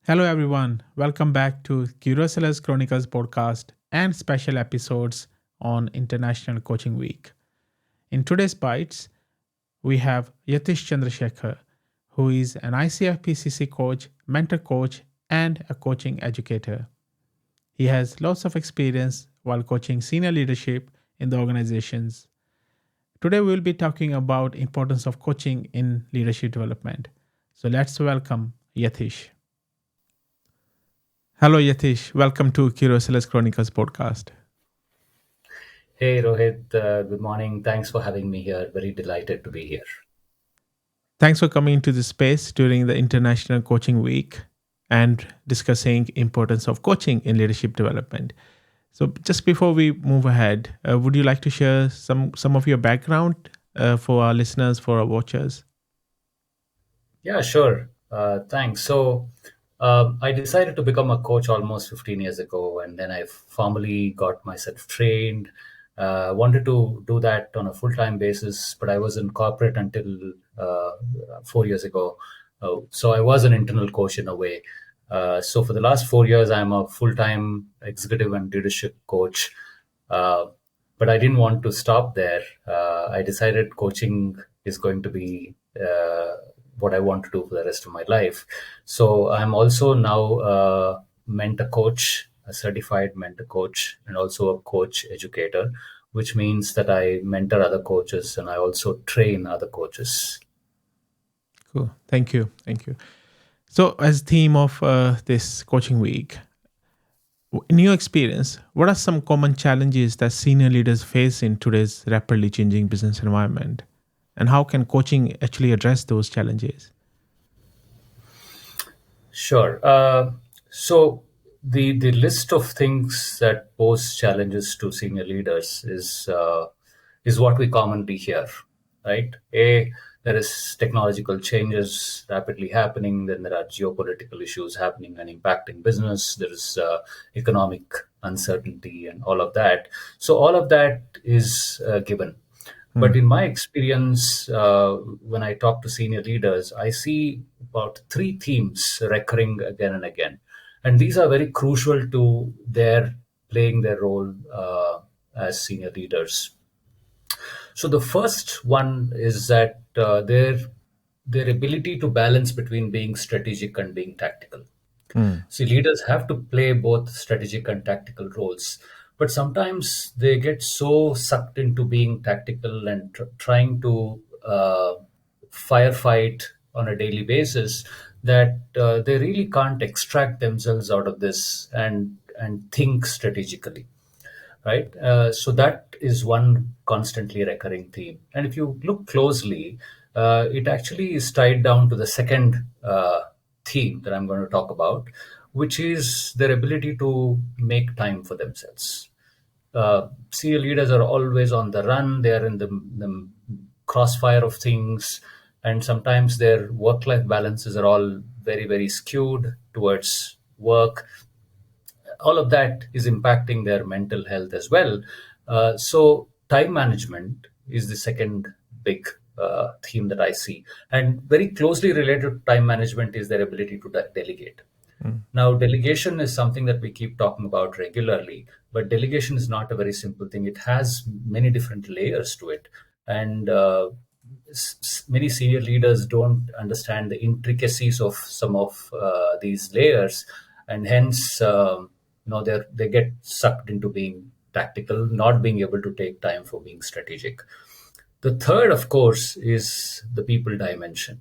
Hello, everyone. Welcome back to Curiositas Chronicles podcast and special episodes on International Coaching Week. In today's Bites, we have Yatish Chandrasekhar, who is an ICF-PCC coach, mentor coach, and a coaching educator. He has lots of experience while coaching senior leadership in the organizations. Today, we will be talking about importance of coaching in leadership development. So let's welcome Yatish. Hello, Yatish. Welcome to Curiositas Chronicles podcast. Hey Rohit, good morning. Thanks for having me here. Very delighted to be here. Thanks for coming to this space during the International Coaching Week and discussing importance of coaching in leadership development. So, just before we move ahead, would you like to share some of your background for our listeners, for our watchers? Yeah, sure. Thanks. I decided to become a coach almost 15 years ago, and then I formally got myself trained. Wanted to do that on a full-time basis, but I was in corporate until 4 years ago. So I was an internal coach in a way. So for the last 4 years, I'm a full-time executive and leadership coach. Uh, but I didn't want to stop there. I decided coaching is going to be what I want to do for the rest of my life. So I'm also now a mentor coach, a certified mentor coach, and also a coach educator, which means that I mentor other coaches and I also train other coaches. Cool. Thank you. Thank you. So, as theme of this coaching week, in your experience, what are some common challenges that senior leaders face in today's rapidly changing business environment? And how can coaching actually address those challenges? Sure. So the list of things that pose challenges to senior leaders is what we commonly hear, right? There is technological changes rapidly happening. Then there are geopolitical issues happening and impacting business. There is economic uncertainty and all of that. So all of that is given. But Hmm. in my experience, when I talk to senior leaders, I see about three themes recurring again and again. And these are very crucial to their playing their role as senior leaders. So the first one is that their ability to balance between being strategic and being tactical. Hmm. See, leaders have to play both strategic and tactical roles, but sometimes they get so sucked into being tactical and trying to firefight on a daily basis that they really can't extract themselves out of this and think strategically, right? So that is one constantly recurring theme. And if you look closely, it actually is tied down to the second theme that I'm going to talk about, which is their ability to make time for themselves. Senior leaders are always on the run. They are in the crossfire of things, and sometimes their work-life balances are all very, very skewed towards work. All of that is impacting their mental health as well. So time management is the second big theme that I see, and very closely related to time management is their ability to delegate. Hmm. Now, delegation is something that we keep talking about regularly, but delegation is not a very simple thing. It has many different layers to it, and many senior leaders don't understand the intricacies of some of these layers, and hence, they get sucked into being tactical, not being able to take time for being strategic. The third, of course, is the people dimension.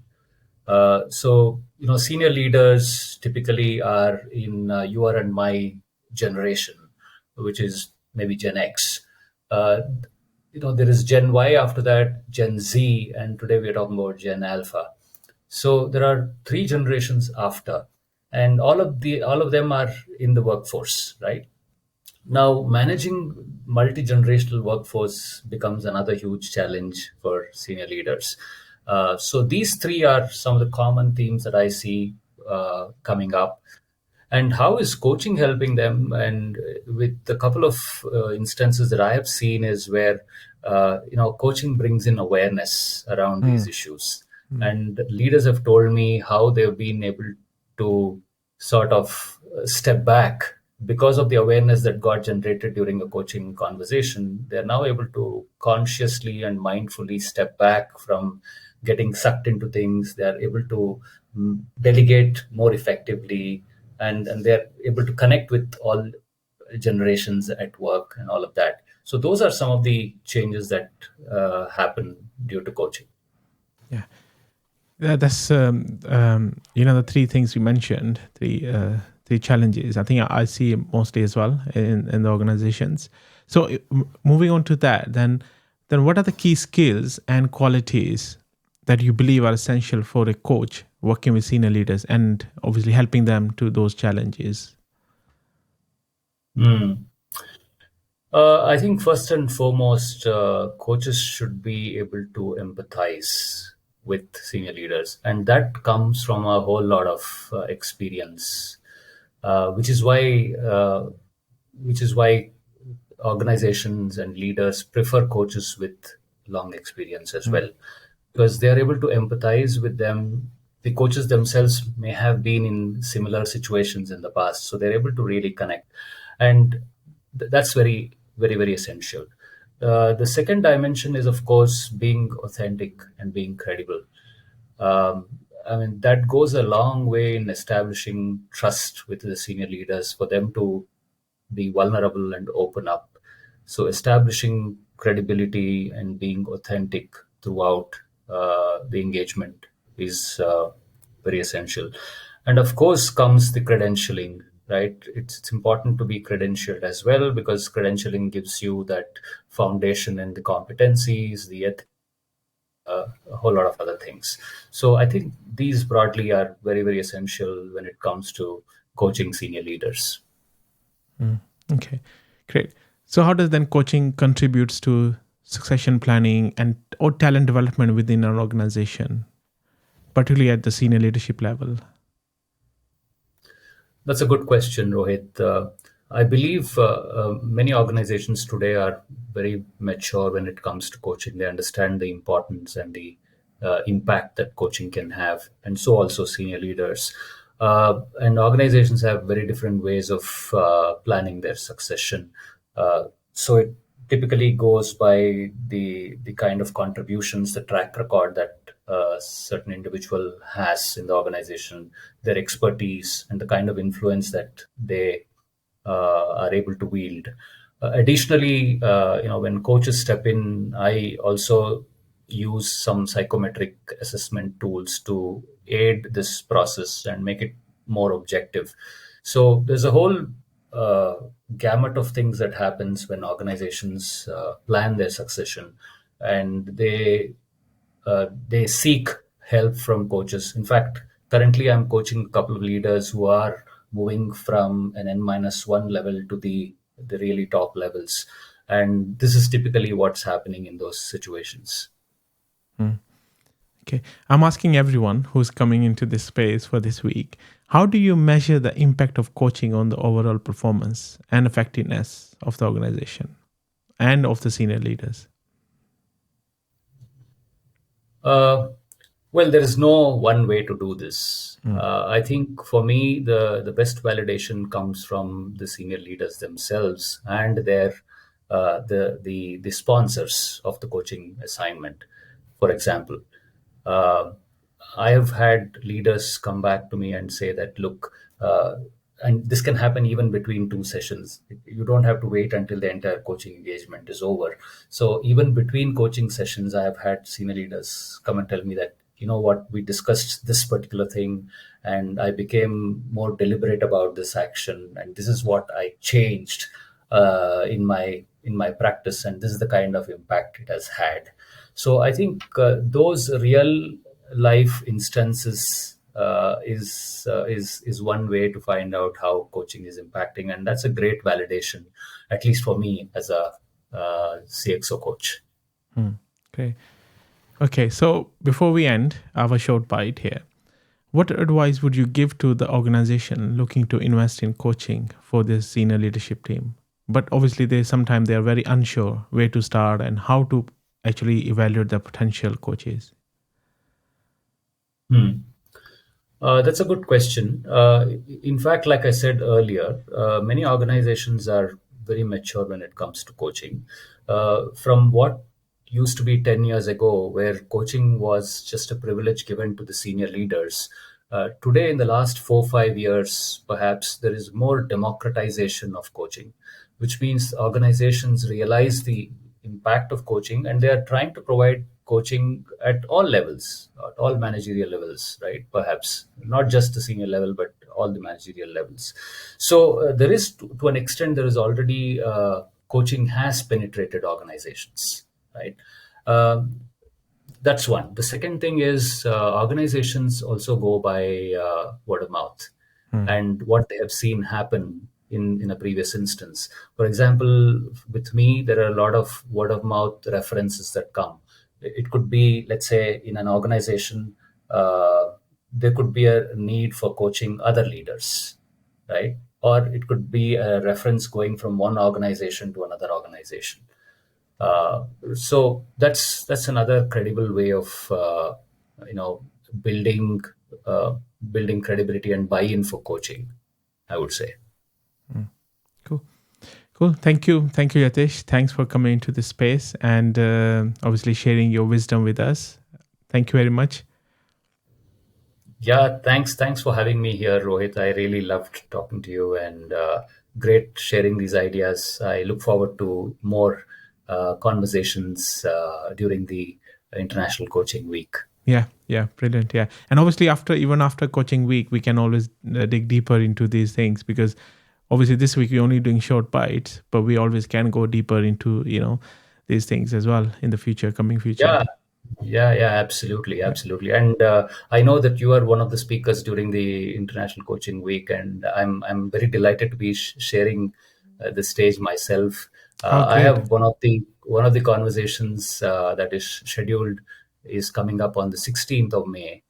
Senior leaders typically are in your and my generation, which is maybe Gen X. Uh, there is Gen Y after that, Gen Z, and today we are talking about Gen Alpha. So there are three generations after, and all of them are in the workforce, right? Now, managing multi-generational workforce becomes another huge challenge for senior leaders. So these three are some of the common themes that I see coming up. And how is coaching helping them? And with a couple of instances that I have seen is where coaching brings in awareness around Hmm. these issues. Hmm. And leaders have told me how they've been able to sort of step back because of the awareness that got generated during a coaching conversation. They're now able to consciously and mindfully step back from getting sucked into things. They're able to delegate more effectively, and they're able to connect with all generations at work and all of that. So those are some of the changes that happen due to coaching. Yeah. That's the three things you mentioned, three challenges. I think I see mostly as well in the organizations. So moving on to that, then what are the key skills and qualities that you believe are essential for a coach working with senior leaders and obviously helping them to those challenges? Mm. I think first and foremost, coaches should be able to empathize with senior leaders, and that comes from a whole lot of experience, which is why organizations and leaders prefer coaches with long experience as Mm, well, because they are able to empathize with them. The coaches themselves may have been in similar situations in the past, so they're able to really connect, and that's very essential. The second dimension is, of course, being authentic and being credible. um, I mean, that goes a long way in establishing trust with the senior leaders for them to be vulnerable and open up. So, establishing credibility and being authentic throughout the engagement is very essential. And of course, comes the credentialing, right? It's important to be credentialed as well, because credentialing gives you that foundation and the competencies, the a whole lot of other things. So I think these broadly are very essential when it comes to coaching senior leaders. mm. Okay, great. So how does then coaching contributes to succession planning and or talent development within an organization, particularly at the senior leadership level? That's a good question, Rohit. I believe many organizations today are very mature when it comes to coaching. They understand the importance and the impact that coaching can have, and so also senior leaders. And organizations have very different ways of planning their succession. So it typically goes by the kind of contributions, the track record that a certain individual has in the organization, their expertise, and the kind of influence that they are able to wield. Additionally, when coaches step in, I also use some psychometric assessment tools to aid this process and make it more objective. So there's a whole uh, gamut of things that happens when organizations plan their succession, and they seek help from coaches. In fact, currently I'm coaching a couple of leaders who are moving from an N-1 level to the really top levels, and this is typically what's happening in those situations. Mm. Okay. I'm asking everyone who's coming into this space for this week, how do you measure the impact of coaching on the overall performance and effectiveness of the organization and of the senior leaders? Uh, well, there is no one way to do this. Mm, I think for me, the best validation comes from the senior leaders themselves and their the sponsors of the coaching assignment. For example, uh, I have had leaders come back to me and say that, look, and this can happen even between two sessions. You don't have to wait until the entire coaching engagement is over. So even between coaching sessions, I have had senior leaders come and tell me that, you know what, we discussed this particular thing, and I became more deliberate about this action, and this is what I changed in my practice, and this is the kind of impact it has had. So I think those real life instances is one way to find out how coaching is impacting, and that's a great validation, at least for me as a CXO coach. mm. Okay. Okay. So before we end our short bite here, what advice would you give to the organization looking to invest in coaching for the senior leadership team? But obviously, they sometimes they are very unsure where to start and how to actually evaluate the potential coaches. Hmm. That's a good question. In fact, like I said earlier, many organizations are very mature when it comes to coaching. From what used to be 10 years ago, where coaching was just a privilege given to the senior leaders, today, in the last 4 5 years, perhaps there is more democratization of coaching, which means organizations realize the impact of coaching and they are trying to provide coaching at all levels, at all managerial levels, right? Perhaps not just the senior level, but all the managerial levels. So there is, to an extent, there is already coaching has penetrated organizations, right? Um, that's one. The second thing is organizations also go by word of mouth Hmm. and what they have seen happen in a previous instance. For example, with me, there are a lot of word of mouth references that come. It could be, let's say, in an organization, there could be a need for coaching other leaders, right? Or it could be a reference going from one organization to another organization. So that's another credible way of you know building uh, building credibility and buy-in for coaching, I would say. Cool. Cool. Thank you, Yatish. Thanks for coming into this space and obviously sharing your wisdom with us. Thank you very much. Yeah, thanks for having me here, Rohit. I really loved talking to you and great sharing these ideas. I look forward to more conversations during the International Coaching Week. Yeah, yeah, brilliant. Yeah, and obviously even after coaching week, we can always dig deeper into these things because obviously this week we're only doing short bites, but we always can go deeper into these things as well in the future, coming future. Yeah, yeah, absolutely, absolutely. And I know that you are one of the speakers during the International Coaching Week, and I'm very delighted to be sharing the stage myself. Oh, I great, have one of the conversations that is scheduled is coming up on the 16th of May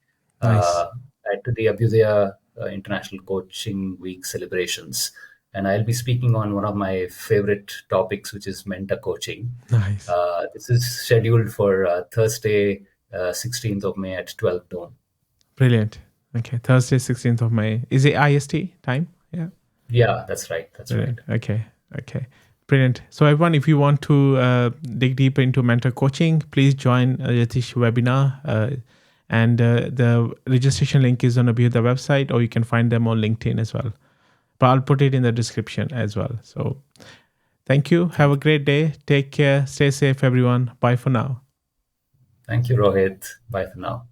nice, uh, at the Abhyudaya International Coaching Week celebrations, and I'll be speaking on one of my favorite topics, which is mentor coaching. nice, This is scheduled for Thursday, 16th of May at 12 noon. brilliant. Okay, Thursday, 16th of May. Is it IST time? Yeah. Yeah, that's right. That's right. Brilliant. Okay. Okay. Brilliant. So, everyone, if you want to dig deeper into mentor coaching, please join Yatish webinar. And the registration link is on the website, or you can find them on LinkedIn as well. But I'll put it in the description as well. So, thank you. Have a great day. Take care. Stay safe, everyone. Bye for now. Thank you, Rohit. Bye for now.